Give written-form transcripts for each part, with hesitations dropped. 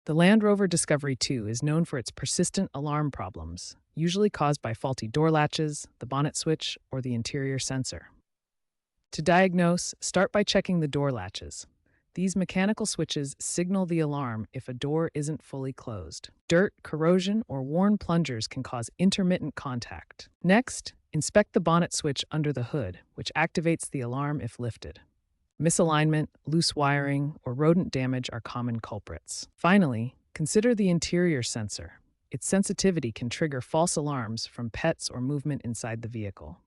The Land Rover Discovery 2 is known for its persistent alarm problems, usually caused by faulty door latches, the bonnet switch, or the interior sensor. To diagnose, start by checking the door latches. These mechanical switches signal the alarm if a door isn't fully closed. Dirt, corrosion, or worn plungers can cause intermittent contact. Next, inspect the bonnet switch under the hood, which activates the alarm if lifted. Misalignment, loose wiring, or rodent damage are common culprits. Finally, consider the interior sensor. Its sensitivity can trigger false alarms from pets or movement inside the vehicle.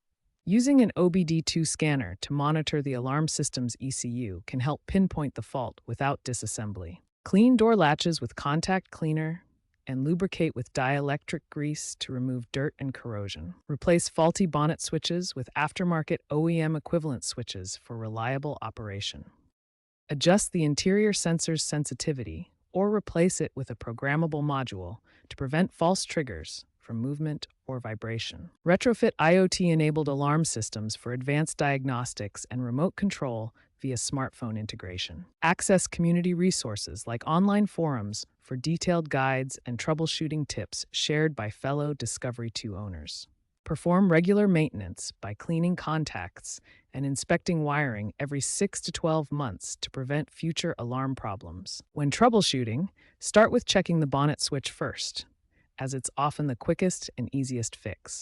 Using an OBD2 scanner to monitor the alarm system's ECU can help pinpoint the fault without disassembly. Clean door latches with contact cleaner and lubricate with dielectric grease to remove dirt and corrosion. Replace faulty bonnet switches with aftermarket OEM equivalent switches for reliable operation. Adjust the interior sensor's sensitivity or replace it with a programmable module to prevent false triggers from movement or vibration. Retrofit IoT-enabled alarm systems for advanced diagnostics and remote control via smartphone integration. Access community resources like online forums for detailed guides and troubleshooting tips shared by fellow Discovery 2 owners. Perform regular maintenance by cleaning contacts and inspecting wiring every 6 to 12 months to prevent future alarm problems. When troubleshooting, start with checking the bonnet switch first, as it's often the quickest and easiest fix.